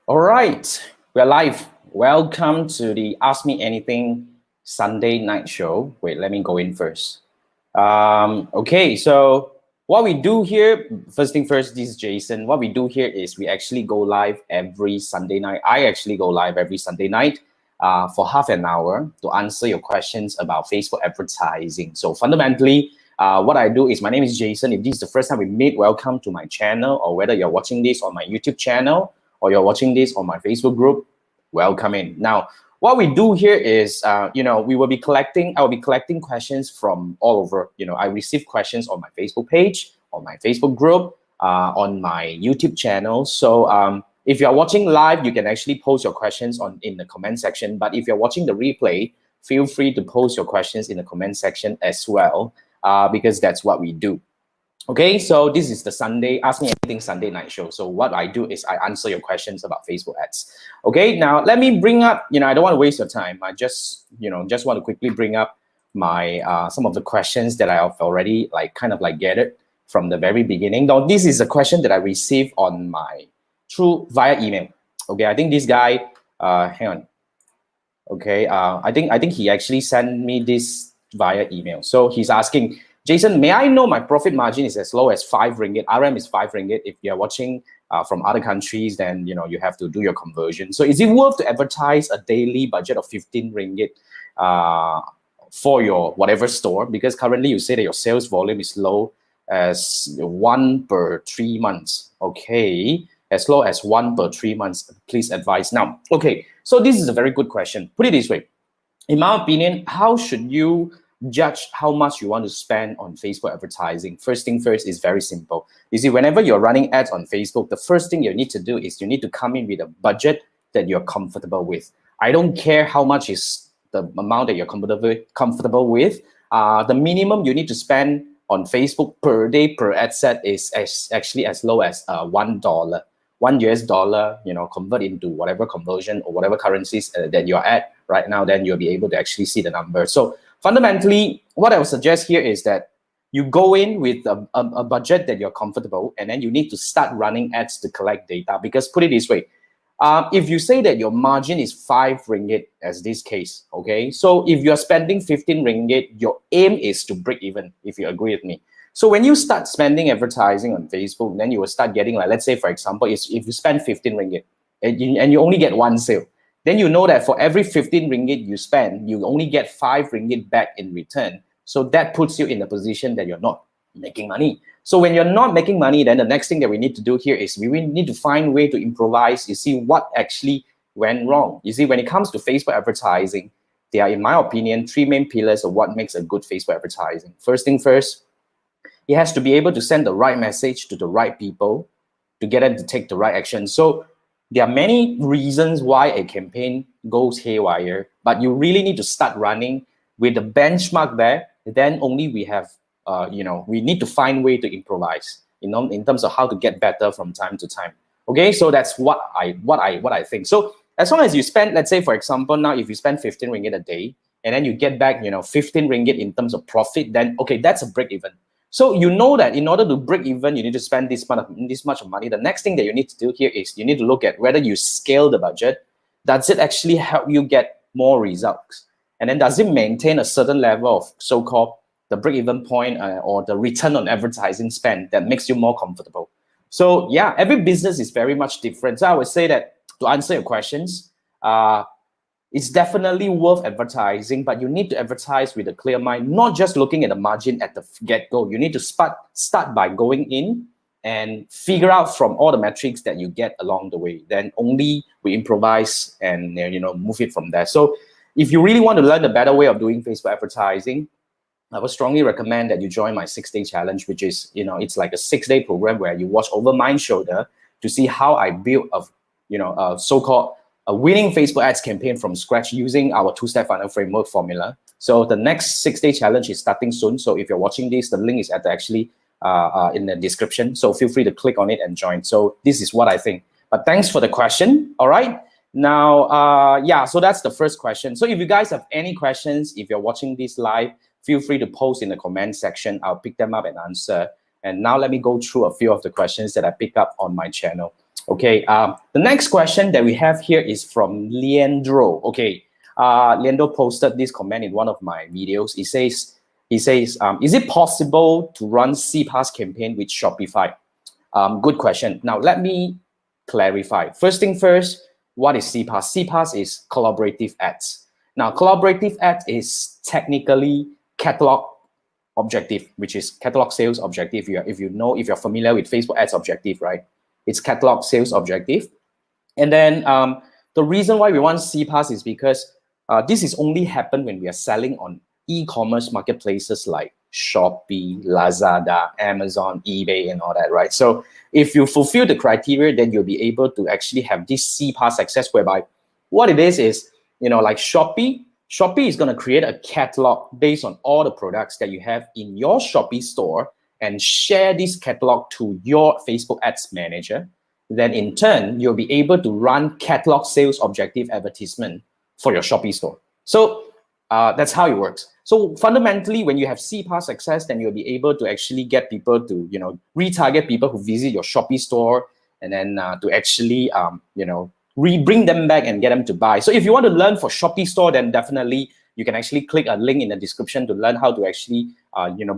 All right, we're live. Welcome to the Ask Me Anything Sunday night show. Wait, let me go in first. Okay, so what we do here, first thing first, this is Jason. What we do here is we actually go live every Sunday night. I actually go live every Sunday night for half an hour to answer your questions about Facebook advertising. So fundamentally, what I do is, my name is Jason. If this is the first time we meet, welcome to my channel, or whether you're watching this on my YouTube channel or you're watching this on my Facebook group, welcome in. Now, what we do here is, we will be collecting, I will be collecting questions from all over. I receive questions on my Facebook page, on my Facebook group, on my YouTube channel. So if you're watching live, you can actually post your questions in the comment section. But if you're watching the replay, feel free to post your questions in the comment section as well, because that's what we do. Okay, so this is the Sunday Ask Me Anything Sunday night show. So what I do is I answer your questions about Facebook ads. Okay, now let me bring up, I don't want to waste your time. I just want to quickly bring up my some of the questions that I have already gathered from the very beginning. Now, this is a question that I received via email. Okay, I think this guy, hang on. Okay, I think he actually sent me this via email. So he's asking, Jason, may I know my profit margin is as low as 5 ringgit? RM is 5 ringgit. If you're watching from other countries, then you have to do your conversion. So is it worth to advertise a daily budget of 15 ringgit for your whatever store? Because currently you say that your sales volume is low as 1 per 3 months. Okay, as low as 1 per 3 months. Please advise. Now, okay, so this is a very good question. Put it this way. In my opinion, how should you judge how much you want to spend on Facebook advertising? First thing first is very simple. You see, whenever you're running ads on Facebook, the first thing you need to do is you need to come in with a budget that you're comfortable with. I don't care how much is the amount that you're comfortable with. The minimum you need to spend on Facebook per day per ad set is actually as low as $1. $1, convert into whatever conversion or whatever currencies that you're at right now, then you'll be able to actually see the number. So fundamentally, what I would suggest here is that you go in with a budget that you're comfortable, and then you need to start running ads to collect data. Because put it this way, if you say that your margin is 5 ringgit, as this case, okay? So if you're spending 15 ringgit, your aim is to break even, if you agree with me. So when you start spending advertising on Facebook, then you will start getting, like, let's say, for example, if you spend 15 ringgit and you only get 1 sale, then you know that for every 15 ringgit you spend, you only get 5 ringgit back in return. So that puts you in a position that you're not making money. So when you're not making money, then the next thing that we need to do here is we need to find a way to improvise. You see what actually went wrong. You see, when it comes to Facebook advertising, there are, in my opinion, 3 main pillars of what makes a good Facebook advertising. First thing first, it has to be able to send the right message to the right people to get them to take the right action. So there are many reasons why a campaign goes haywire, but you really need to start running with the benchmark there. Then only we have, we need to find a way to improvise, in terms of how to get better from time to time. Okay, so that's what I think. So as long as you spend, let's say, for example, now if you spend 15 ringgit a day, and then you get back, 15 ringgit in terms of profit, then okay, that's a break even. So you know that in order to break even, you need to spend this much of money. The next thing that you need to do here is you need to look at whether you scale the budget. Does it actually help you get more results? And then does it maintain a certain level of so-called the break-even point or the return on advertising spend that makes you more comfortable? So yeah, every business is very much different. So I would say that to answer your questions, it's definitely worth advertising, but you need to advertise with a clear mind, not just looking at the margin at the get-go. You need to start by going in and figure out from all the metrics that you get along the way. Then only we improvise and move it from there. So if you really want to learn a better way of doing Facebook advertising, I would strongly recommend that you join my 6-day challenge, which is, it's like a 6-day program where you watch over my shoulder to see how I build a so-called a winning Facebook ads campaign from scratch using our 2-step funnel framework formula. So the next 6-day challenge is starting soon. So if you're watching this, the link is actually in the description. So feel free to click on it and join. So this is what I think. But thanks for the question. All right. Now, so that's the first question. So if you guys have any questions, if you're watching this live, feel free to post in the comment section. I'll pick them up and answer. And now let me go through a few of the questions that I picked up on my channel. Okay, the next question that we have here is from Leandro. Okay, Leandro posted this comment in one of my videos. He says, is it possible to run CPAS campaign with Shopify? Good question. Now, let me clarify. First thing first, what is CPAS? CPAS is collaborative ads. Now, collaborative ads is technically catalog objective, which is catalog sales objective. If you're familiar with Facebook ads objective, right? It's catalog sales objective. And then the reason why we want CPAS is because this is only happen when we are selling on e-commerce marketplaces like Shoppie, Lazada, Amazon, eBay, and all that, right? So if you fulfill the criteria, then you'll be able to actually have this CPAS access, whereby what it is, like Shoppie is going to create a catalog based on all the products that you have in your Shoppie store and share this catalog to your Facebook Ads Manager. Then in turn, you'll be able to run catalog sales objective advertisement for your Shoppie store. So that's how it works. So fundamentally, when you have CPAS access, then you'll be able to actually get people to, retarget people who visit your Shoppie store, and then to actually, bring them back and get them to buy. So if you want to learn for Shoppie store, then definitely you can actually click a link in the description to learn how to actually,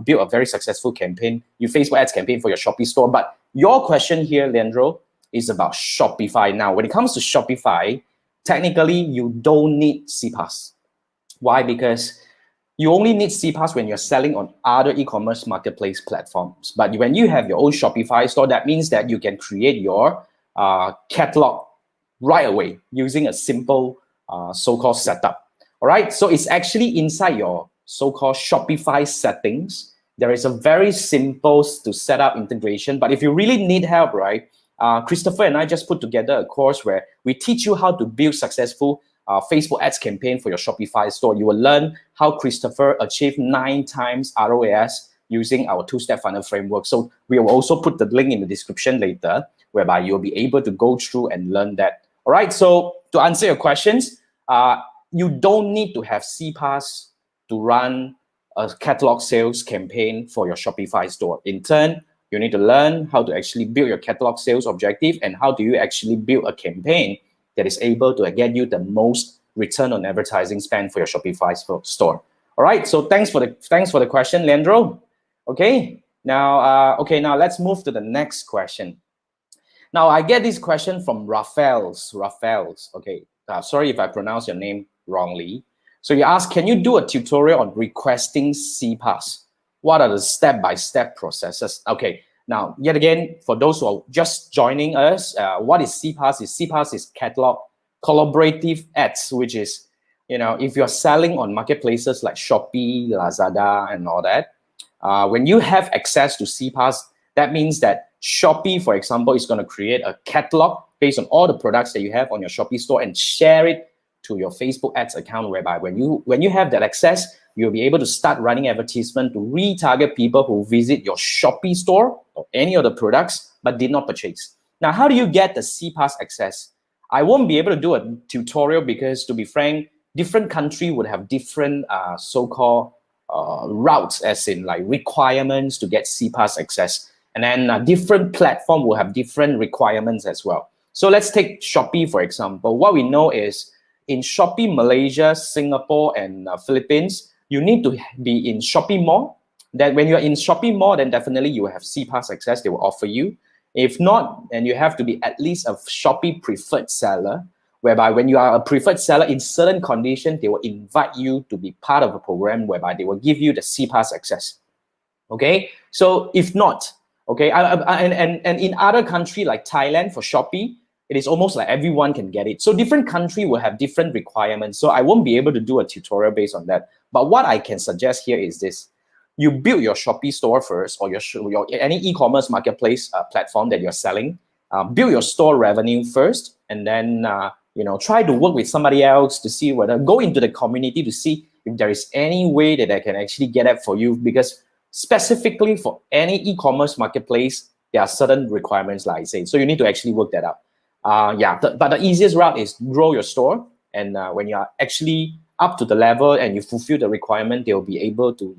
build a very successful campaign, your Facebook ads campaign for your Shoppie store. But your question here, Leandro, is about Shopify. Now, when it comes to Shopify, technically you don't need CPAS. Why? Because you only need CPAS when you're selling on other e-commerce marketplace platforms. But when you have your own Shopify store, that means that you can create your catalog right away using a simple so-called setup. All right, so it's actually inside your so-called Shopify settings. There is a very simple to set up integration. But if you really need help, right, Christopher and I just put together a course where we teach you how to build successful Facebook ads campaign for your Shopify store. You will learn how Christopher achieved 9 times ROAS using our 2-step funnel framework. So we will also put the link in the description later, whereby you'll be able to go through and learn that. All right, so to answer your questions, you don't need to have CPAS to run a catalog sales campaign for your Shopify store. In turn, you need to learn how to actually build your catalog sales objective and how do you actually build a campaign that is able to get you the most return on advertising spend for your Shopify store. All right, so thanks for the question, Leandro. Okay, now let's move to the next question. Now I get this question from Rafaels. Okay, sorry if I pronounce your name wrongly. So you ask, can you do a tutorial on requesting CPAS? What are the step-by-step processes? Okay, now yet again, for those who are just joining us, what is CPAS? CPAS is catalog collaborative ads, which is, if you're selling on marketplaces like Shoppie, Lazada, and all that, when you have access to CPAS, that means that Shoppie, for example, is going to create a catalog based on all the products that you have on your Shoppie store and share it to your Facebook ads account, whereby when you have that access, you'll be able to start running advertisement to retarget people who visit your Shoppie store or any of the products but did not purchase. Now, how do you get the CPAS access? I won't be able to do a tutorial because, to be frank, different country would have different so-called routes, as in like requirements to get CPAS access. And then different platform will have different requirements as well. So let's take Shoppie, for example. What we know is in Shoppie, Malaysia, Singapore, and Philippines, you need to be in Shoppie Mall. That when you're in Shoppie Mall, then definitely you will have CPAS access they will offer you. If not, then you have to be at least a Shoppie preferred seller, whereby when you are a preferred seller, in certain conditions, they will invite you to be part of a program whereby they will give you the CPAS access. Okay, so if not, okay, and in other countries like Thailand for Shoppie, it is almost like everyone can get it. So different country will have different requirements. So I won't be able to do a tutorial based on that. But what I can suggest here is this. You build your Shoppie store first, or your any e-commerce marketplace platform that you're selling. Build your store revenue first, and then try to work with somebody else to see whether, go into the community to see if there is any way that I can actually get it for you, because specifically for any e-commerce marketplace, there are certain requirements, like I say. So you need to actually work that out. But the easiest route is grow your store, and when you are actually up to the level and you fulfill the requirement, they will be able to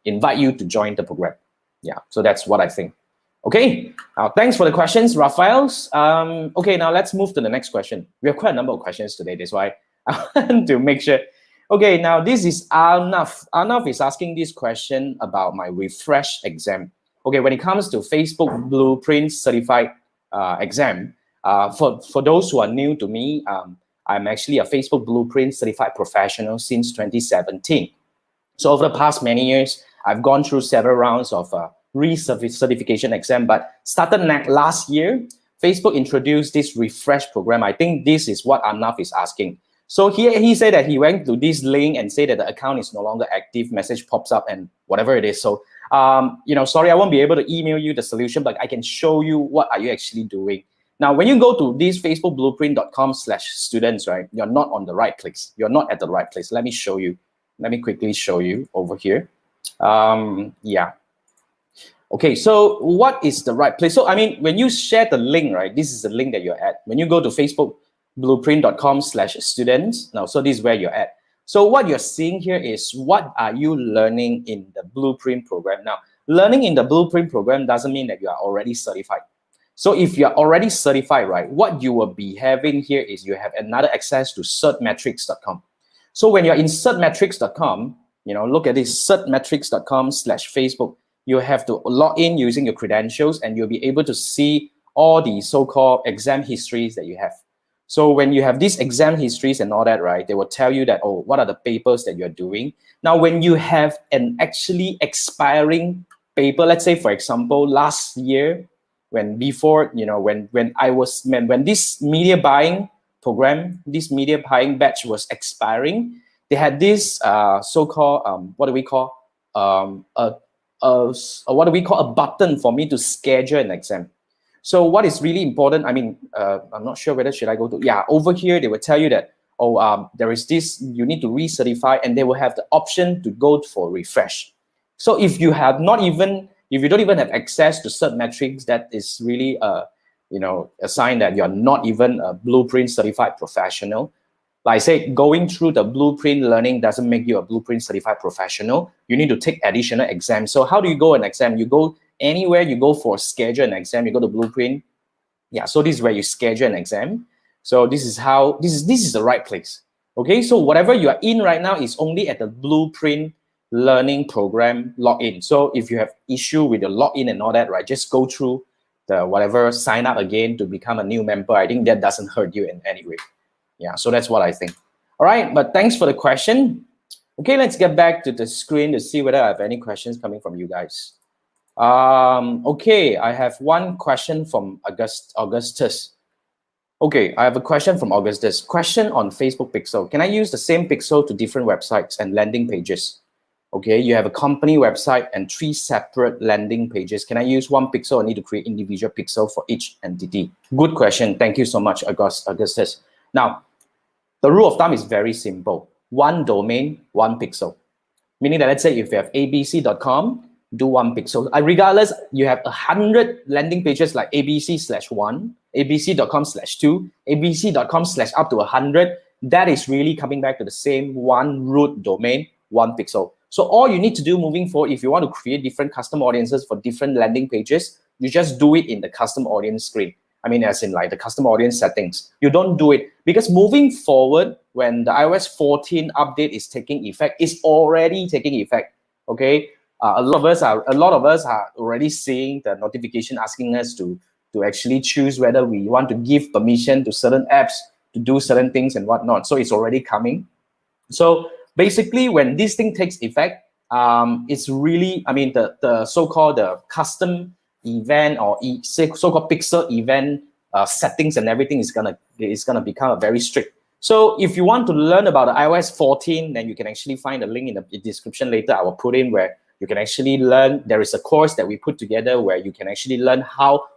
invite you to join the program. Yeah, so that's what I think. Okay, thanks for the questions, Raphael's. Okay, now let's move to the next question. We have quite a number of questions today, that's why I want to make sure. Okay, now this is Arnav. Arnav is asking this question about my refresh exam. Okay, when it comes to Facebook Blueprint Certified exam, for those who are new to me, I'm actually a Facebook Blueprint Certified Professional since 2017. So over the past many years, I've gone through several rounds of re-certification exam, but started last year, Facebook introduced this refresh program. I think this is what Arnav is asking. So here he said that he went to this link and said that the account is no longer active, message pops up and whatever it is. So, sorry, I won't be able to email you the solution, but I can show you what are you actually doing. Now, when you go to this facebookblueprint.com/students, right, you're not on the right place. You're not at the right place. Let me show you. Let me quickly show you over here. Yeah. Okay, so what is the right place? So, I mean, when you share the link, right, this is the link that you're at. When you go to facebookblueprint.com/students, now, so this is where you're at. So what you're seeing here is what are you learning in the Blueprint program? Now, learning in the Blueprint program doesn't mean that you are already certified. So if you're already certified, right, what you will be having here is you have another access to certmetrics.com. So when you're in certmetrics.com, look at this, certmetrics.com/Facebook. You have to log in using your credentials and you'll be able to see all the so-called exam histories that you have. So when you have these exam histories and all that, right, they will tell you that, oh, what are the papers that you're doing? Now, when you have an actually expiring paper, let's say, for example, last year, when this media buying program, this media buying batch was expiring, they had this so-called, what do we call a button for me to schedule an exam. So what is really important, I mean, I'm not sure whether should I go to, over here, they will tell you that, there is this, you need to recertify, and they will have the option to go for refresh. So if you have if you don't even have access to cert metrics, that is really a sign that you're not even a Blueprint certified professional. Like I said, going through the Blueprint learning doesn't make you a Blueprint certified professional. You need to take additional exams. So how do you go an exam? You go anywhere, you go for schedule an exam, you go to Blueprint. Yeah, so this is where you schedule an exam. So this is how, this is the right place. Okay, so whatever you are in right now is only at the Blueprint learning program login. So if you have issue with the login and all that, right, just go through the whatever, sign up again to become a new member. I think that doesn't hurt you in any way. Yeah, so that's what I think. All right, but thanks for the question. Okay, let's get back to the screen to see whether I have any questions coming from you guys. Okay, I have one question from Augustus. Okay, I have a question from Augustus. Question on Facebook Pixel. Can I use the same pixel to different websites and landing pages? Okay, you have a company website and 3 separate landing pages. Can I use one pixel or need to create individual pixel for each entity? Good question. Thank you so much, Augustus. Now, the rule of thumb is very simple. One domain, one pixel. Meaning that let's say if you have abc.com, do one pixel. Regardless, you have 100 landing pages like abc/1, abc.com/2, abc.com/up to 100. That is really coming back to the same one root domain, one pixel. So all you need to do moving forward, if you want to create different custom audiences for different landing pages, you just do it in the custom audience screen. I mean, as in like the custom audience settings. You don't do it because moving forward, when the iOS 14 update is taking effect, it's already taking effect. Okay, a lot of us are already seeing the notification asking us to actually choose whether we want to give permission to certain apps to do certain things and whatnot. So it's already coming. So basically, when this thing takes effect, it's really, I mean, the so-called the custom event or so-called pixel event settings and everything is gonna become very strict. So if you want to learn about the iOS 14, then you can actually find a link in the description later. I will put in where you can actually learn. There is a course that we put together where you can actually learn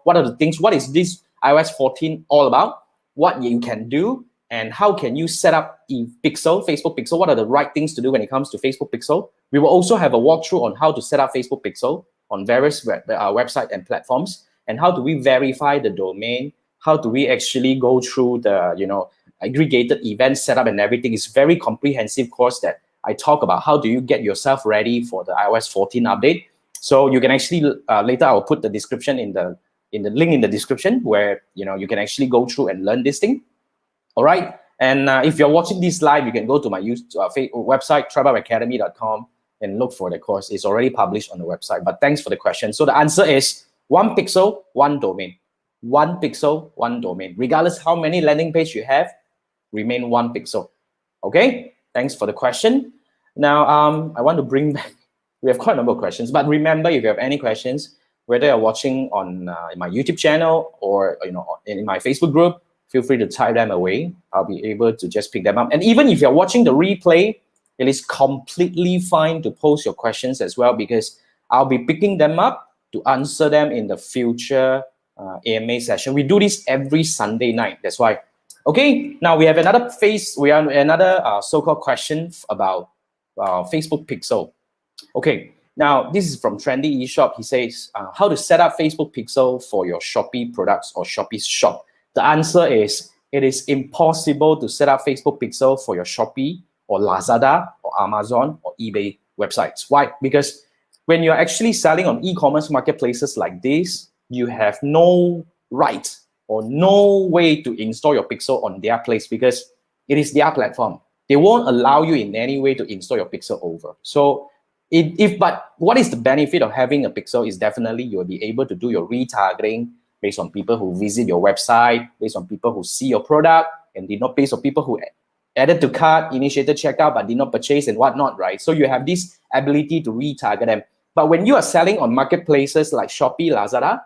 what are the things, what is this iOS 14 all about, what you can do, and how can you set up Facebook Pixel, what are the right things to do when it comes to Facebook Pixel. We will also have a walkthrough on how to set up Facebook Pixel on various website and platforms, and how do we verify the domain, how do we actually go through the aggregated event setup and everything. It's very comprehensive course that I talk about how do you get yourself ready for the iOS 14 update. So you can actually later I'll put the description in the link in the description where you can actually go through and learn this thing. All right. And if you're watching this live, you can go to my website, tribabacademy.com, and look for the course. It's already published on the website. But thanks for the question. So the answer is 1 pixel, 1 domain. 1 pixel, 1 domain. Regardless how many landing page you have, remain 1 pixel. Okay? Thanks for the question. Now, I want to bring back, we have quite a number of questions, but remember, if you have any questions, whether you're watching on my YouTube channel or in my Facebook group, feel free to type them away. I'll be able to just pick them up. And even if you're watching the replay, it is completely fine to post your questions as well, because I'll be picking them up to answer them in the future AMA session. We do this every Sunday night. That's why. Okay, now we have another so-called question about Facebook Pixel. Okay, now this is from Trendy eShop. He says, how to set up Facebook Pixel for your Shoppie products or Shoppie shop. The answer is, it is impossible to set up Facebook Pixel for your Shoppie or Lazada or Amazon or eBay websites. Why? Because when you're actually selling on e-commerce marketplaces like this, you have no right or no way to install your pixel on their place, because it is their platform. They won't allow you in any way to install your pixel over. So but what is the benefit of having a pixel is definitely you'll be able to do your retargeting based on people who visit your website, based on people who see your product, and did not based on people who added to cart, initiated checkout, but did not purchase and whatnot, right? So you have this ability to retarget them. But when you are selling on marketplaces like Shopee, Lazada,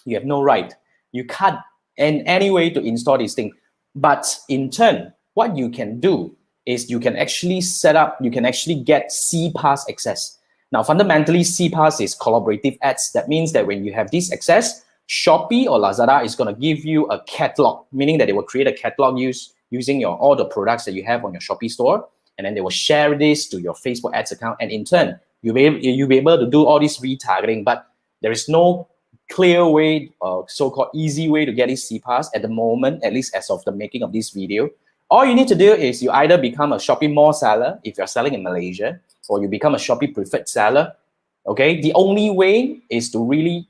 you have no right. You can't in any way to install this thing. But in turn, what you can do is you can actually set up, you can actually get CPaaS access. Now, fundamentally, CPaaS is collaborative ads. That means that when you have this access, Shopee or Lazada is going to give you a catalog, meaning that they will create a catalog using all the products that you have on your Shopee store, and then they will share this to your Facebook ads account, and in turn, you'll be able to do all this retargeting. But there is no clear way, so-called easy way to get this CPaaS at the moment, at least as of the making of this video. All you need to do is you either become a Shopee Mall seller if you're selling in Malaysia, or you become a Shopee preferred seller. Okay, the only way is to really,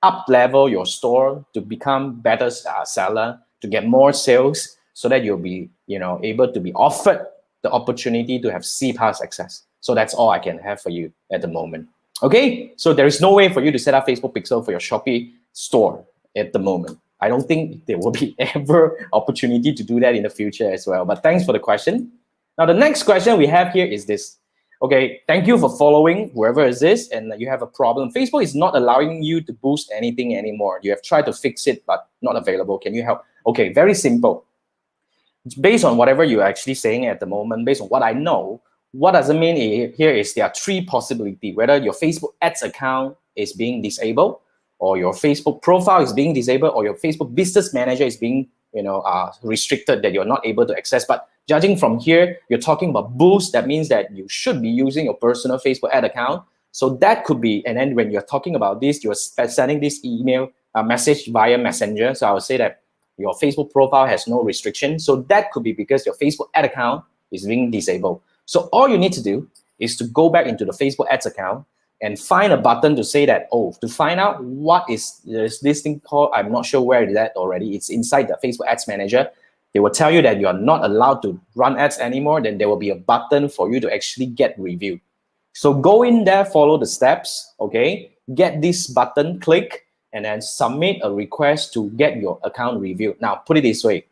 up level your store to become better seller, to get more sales, so that you'll be, able to be offered the opportunity to have CPaaS access. So that's all I can have for you at the moment. Okay, so there is no way for you to set up Facebook Pixel for your Shopee store at the moment. I don't think there will be ever opportunity to do that in the future as well. But thanks for the question. Now, the next question we have here is this. Okay, thank you for following whoever is this, and you have a problem. Facebook is not allowing you to boost anything anymore. You have tried to fix it, but not available. Can you help? Okay, very simple. Based on whatever you're actually saying at the moment, based on what I know, what does it mean here is there are three possibilities: whether your Facebook ads account is being disabled, or your Facebook profile is being disabled, or your Facebook business manager is being restricted, that you're not able to access. But judging from here, you're talking about boost. That means that you should be using your personal Facebook ad account. So that could be, and then when you're talking about this, you're sending this email message via Messenger. So I would say that your Facebook profile has no restriction. So that could be because your Facebook ad account is being disabled. So all you need to do is to go back into the Facebook ads account and find a button to say that, to find out there's this thing called, I'm not sure where it is at already. It's inside the Facebook Ads Manager. They will tell you that you are not allowed to run ads anymore. Then there will be a button for you to actually get reviewed. So go in there, follow the steps, okay? Get this button, click, and then submit a request to get your account reviewed. Now, put it this way.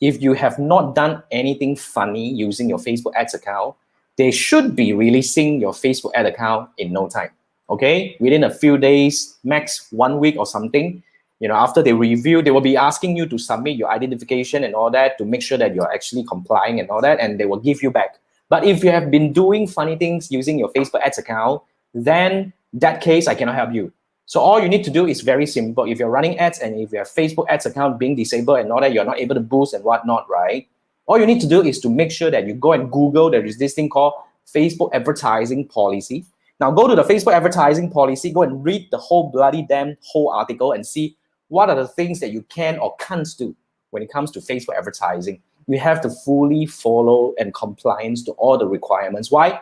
If you have not done anything funny using your Facebook Ads account, they should be releasing your Facebook ad account in no time, okay? Within a few days, max 1 week or something. After they review, they will be asking you to submit your identification and all that to make sure that you're actually complying and all that, and they will give you back. But if you have been doing funny things using your Facebook ads account, then that case, I cannot help you. So all you need to do is very simple. If you're running ads and if your Facebook ads account being disabled and all that, you're not able to boost and whatnot, right? All you need to do is to make sure that you go and Google, there is this thing called Facebook advertising policy. Now go to the Facebook advertising policy, go and read the whole whole article and see what are the things that you can or can't do when it comes to Facebook advertising. You have to fully follow and compliance to all the requirements. Why?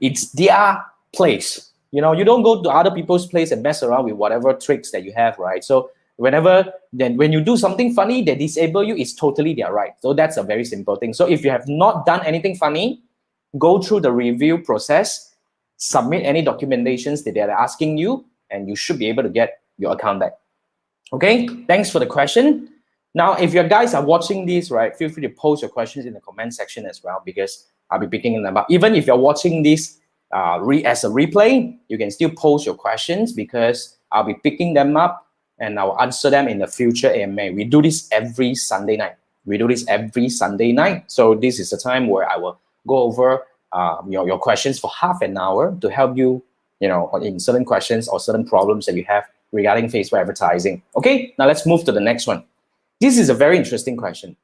It's their place You know, you don't go to other people's place and mess around with whatever tricks that you have, right? So when you do something funny, they disable you, it's totally their right. So that's a very simple thing. So if you have not done anything funny, go through the review process, submit any documentations that they're asking you, and you should be able to get your account back. Okay, thanks for the question. Now, if you guys are watching this, right, feel free to post your questions in the comment section as well, because I'll be picking them up. Even if you're watching this as a replay, you can still post your questions, because I'll be picking them up and I'll answer them in the future AMA. We do this every Sunday night. So this is the time where I will go over your questions for half an hour to help you, in certain questions or certain problems that you have regarding Facebook advertising. Okay, now let's move to the next one. This is a very interesting question.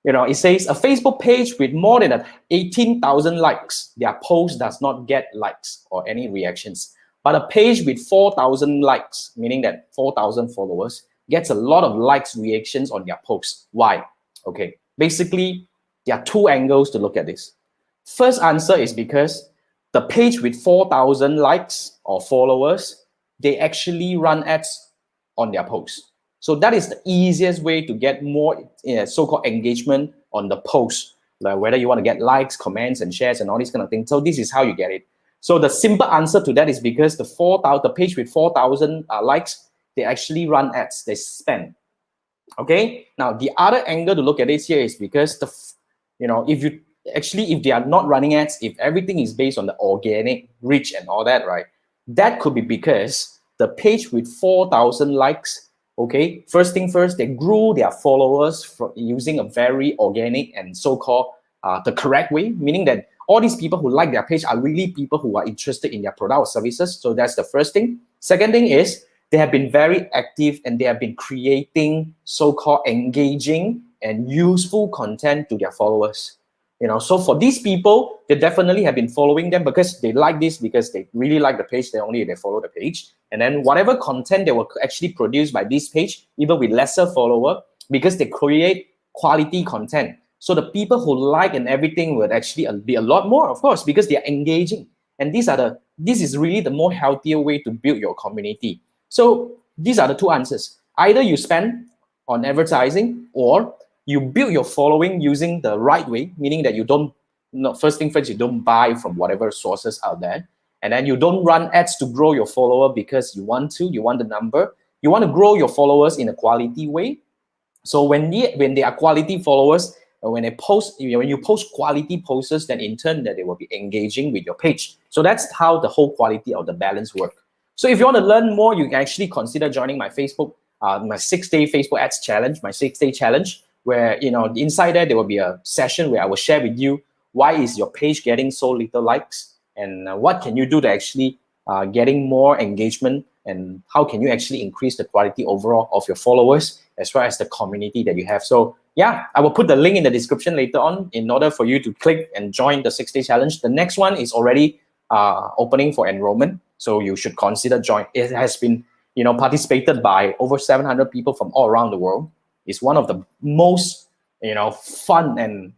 It says a Facebook page with more than 18,000 likes, their post does not get likes or any reactions. But a page with 4,000 likes, meaning that 4,000 followers, gets a lot of likes, reactions on their posts. Why? Okay, basically, there are two angles to look at this. First answer is because the page with 4,000 likes or followers, they actually run ads on their posts. So that is the easiest way to get more so-called engagement on the post, like whether you want to get likes, comments, and shares, and all these kind of things. So this is how you get it. So the simple answer to that is because the page with 4,000 likes, they actually run ads, they spend. Okay. Now the other angle to look at this here is because if they are not running ads, if everything is based on the organic reach and all that, right? That could be because the page with 4,000 likes, okay, first thing first, they grew their followers using a very organic and so-called the correct way, meaning that all these people who like their page are really people who are interested in their product or services. So that's the first thing. Second thing is they have been very active and they have been creating so-called engaging and useful content to their followers. So for these people, they definitely have been following them because they like this, because they really like the page. They follow the page. And then whatever content they will actually produce by this page, even with lesser follower, because they create quality content. So the people who like and everything would actually be a lot more, of course, because they are engaging. And this is really the more healthier way to build your community. So these are the two answers. Either you spend on advertising, or you build your following using the right way, meaning that you don't, first thing first, you don't buy from whatever sources out there. And then you don't run ads to grow your follower because you want the number. You want to grow your followers in a quality way. So when they are quality followers, when you post quality posts, then in turn that they will be engaging with your page. So that's how the whole quality of the balance work. So if you want to learn more, you can actually consider joining my Facebook, my 6-day Facebook ads challenge, my 6-day challenge, where inside there will be a session where I will share with you why is your page getting so little likes, and what can you do to actually getting more engagement, and how can you actually increase the quality overall of your followers as well as the community that you have. So yeah, I will put the link in the description later on in order for you to click and join the 6-day challenge. The next one is already opening for enrollment, so you should consider join. It has been participated by over 700 people from all around the world. It's one of the most fun and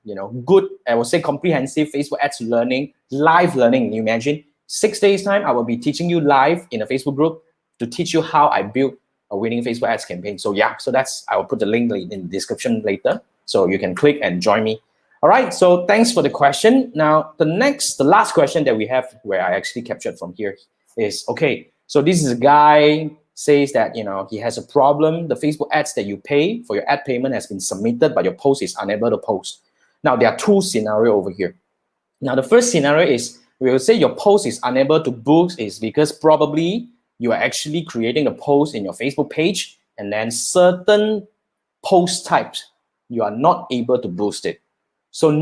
good, I would say, comprehensive Facebook ads learning, live learning. You imagine 6 days time, I will be teaching you live in a Facebook group to teach you how I built a winning Facebook ads campaign. So yeah, I will put the link in the description later, so you can click and join me. All right, so thanks for the question. Now the last question that we have, where I actually captured from here, is okay. So this is a guy says that he has a problem. The Facebook ads that you pay for, your ad payment has been submitted, but your post is unable to post. Now there are two scenarios over here. Now the first scenario is, we will say your post is unable to boost is because probably you are actually creating a post in your Facebook page, and then certain post types you are not able to boost it. So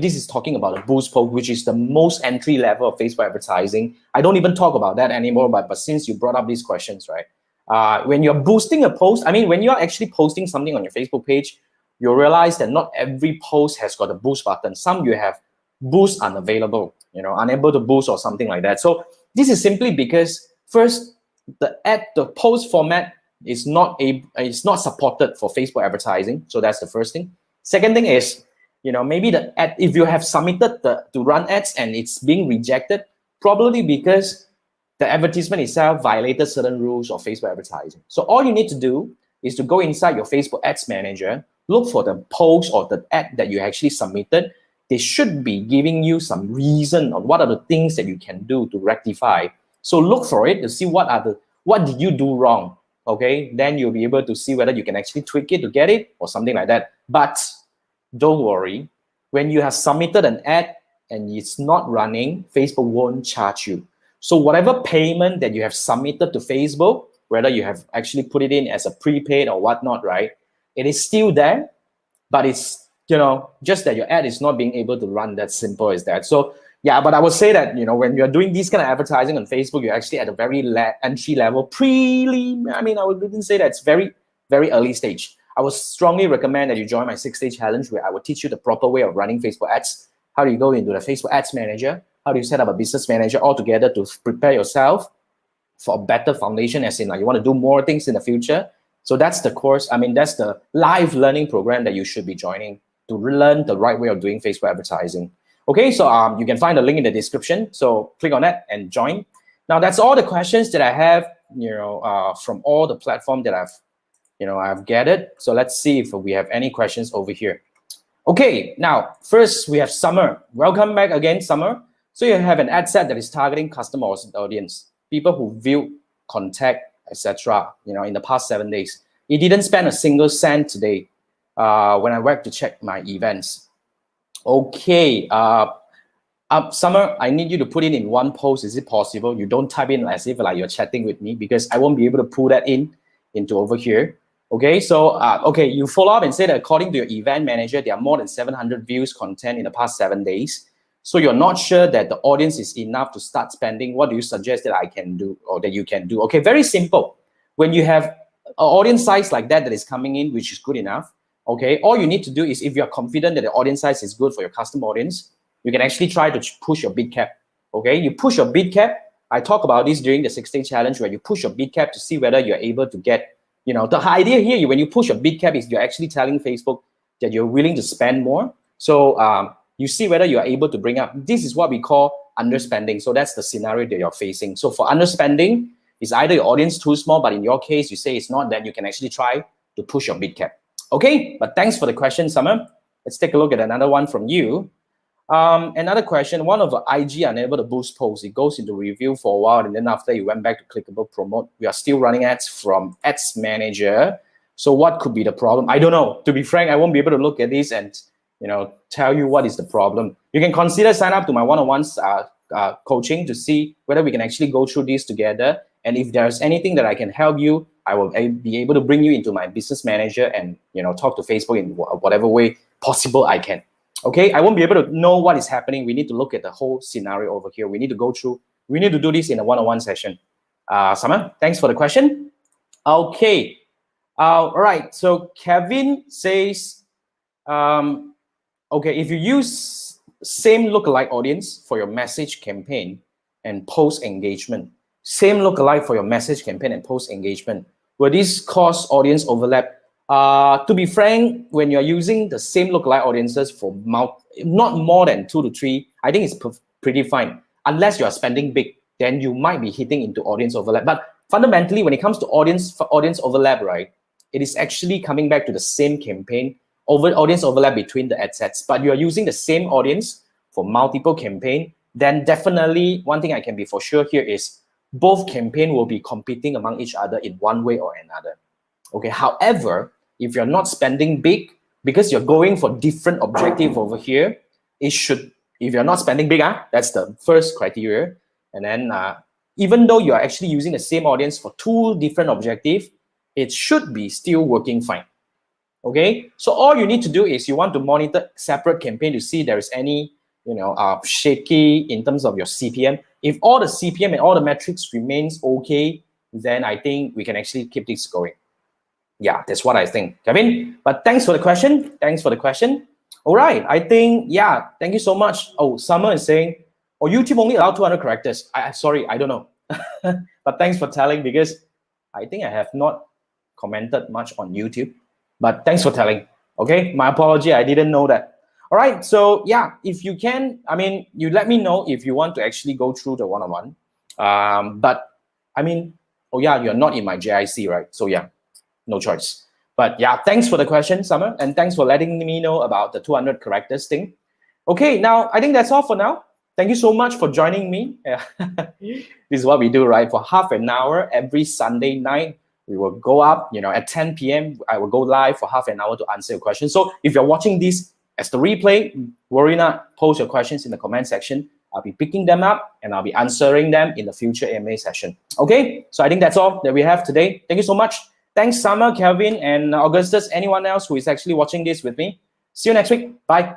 this is talking about a boost post, which is the most entry level of Facebook advertising. I don't even talk about that anymore, but since you brought up these questions, right? When you're boosting a post, when you're actually posting something on your Facebook page, you'll realize that not every post has got a boost button. Some you have boost unavailable, unable to boost or something like that. So this is simply because first, the post format is not supported for Facebook advertising. So that's the first thing. Second thing is, maybe the ad, if you have submitted to run ads and it's being rejected, probably because the advertisement itself violated certain rules of Facebook advertising. So all you need to do is to go inside your Facebook Ads Manager, look for the post or the ad that you actually submitted. They should be giving you some reason on what are the things that you can do to rectify. So look for it to see what did you do wrong. Okay, then you'll be able to see whether you can actually tweak it to get it or something like that. But don't worry, when you have submitted an ad and it's not running, Facebook won't charge you. So whatever payment that you have submitted to Facebook, whether you have actually put it in as a prepaid or whatnot, right? It is still there, but it's, just that your ad is not being able to run. That simple as that. So yeah, but I would say that, when you're doing these kind of advertising on Facebook, you're actually at a very entry level, I wouldn't say that it's very, very early stage. I would strongly recommend that you join my 6-day challenge where I will teach you the proper way of running Facebook ads. How do you go into the Facebook Ads Manager? How do you set up a business manager altogether to prepare yourself for a better foundation, as in like you want to do more things in the future? So that's the course. That's the live learning program that you should be joining to learn the right way of doing Facebook advertising. Okay, so you can find the link in the description. So click on that and join. Now that's all the questions that I have, from all the platform that I've gathered. So let's see if we have any questions over here. Okay, now first we have Summer. Welcome back again, Summer. So you have an ad set that is targeting customer audience, people who view, contact, etc. In the past 7 days. It didn't spend a single cent today when I went to check my events. Okay, Summer, I need you to put it in one post. Is it possible? You don't type in as if like you're chatting with me, because I won't be able to pull that into over here. Okay, so you follow up and say that according to your event manager, there are more than 700 views content in the past 7 days. So you're not sure that the audience is enough to start spending. What do you suggest that I can do or that you can do? Okay, very simple. When you have an audience size like that is coming in, which is good enough, okay, all you need to do is, if you're confident that the audience size is good for your custom audience, you can actually try to push your bid cap. Okay, you push your bid cap. I talk about this during the 6-day challenge, where you push your bid cap to see whether you're able to get, the idea here, when you push your bid cap, is you're actually telling Facebook that you're willing to spend more. So you see whether you're able to bring up. This is what we call underspending. So that's the scenario that you're facing. So for underspending, it's either your audience too small, but in your case, you say it's not, then you can actually try to push your bid cap. Okay, but thanks for the question, Summer. Let's take a look at another one from you. Another question, one of the IG unable to boost posts. It goes into review for a while, and then after you went back to clickable promote. We are still running ads from Ads Manager. So what could be the problem? I don't know. To be frank, I won't be able to look at this and tell you what is the problem. You can consider sign up to my one-on-ones coaching to see whether we can actually go through this together. And if there's anything that I can help you, I will be able to bring you into my business manager and talk to Facebook in whatever way possible I can. Okay, I won't be able to know what is happening. We need to look at the whole scenario over here. We need to go through. We need to do this in a one-on-one session. Summer, thanks for the question. Okay, all right. So Kevin says, okay, if you use same lookalike audience for your message campaign and post engagement, same lookalike for your message campaign and post engagement, will this cause audience overlap? To be frank, when you're using the same lookalike audiences for not more than 2 to 3, I think it's pretty fine. Unless you're spending big, then you might be hitting into audience overlap. But fundamentally, when it comes to audience overlap, right, it is actually coming back to the same campaign, audience overlap between the ad sets. But you're using the same audience for multiple campaign, then definitely one thing I can be for sure here is both campaign will be competing among each other in one way or another. Okay, however, if you're not spending big, because you're going for different objective over here, if you're not spending big, that's the first criteria. And then even though you're actually using the same audience for 2 different objectives, it should be still working fine. Okay, so all you need to do is you want to monitor separate campaign to see there is any shaky in terms of your CPM. If all the CPM and all the metrics remains okay, then I think we can actually keep this going. Yeah, that's what I think, Kevin. But thanks for the question. Thanks for the question. All right, I think, yeah, thank you so much. Oh, Summer is saying, oh, YouTube only allow 200 characters. Sorry, I don't know. But thanks for telling, because I think I have not commented much on YouTube. But thanks for telling. Okay, my apology, I didn't know that. All right, so yeah, if you can, you let me know if you want to actually go through the one-on-one. But I mean, oh yeah, you're not in my JIC, right? So yeah, no choice. But yeah, thanks for the question, Summer, and thanks for letting me know about the 200 characters thing. Okay, now I think that's all for now. Thank you so much for joining me. This is what we do, right? For half an hour every Sunday night, we will go up, at 10 p.m. I will go live for half an hour to answer your questions. So if you're watching this as the replay, worry not, post your questions in the comment section. I'll be picking them up and I'll be answering them in the future AMA session. Okay, so I think that's all that we have today. Thank you so much. Thanks, Summer, Kelvin, and Augustus, anyone else who is actually watching this with me. See you next week. Bye.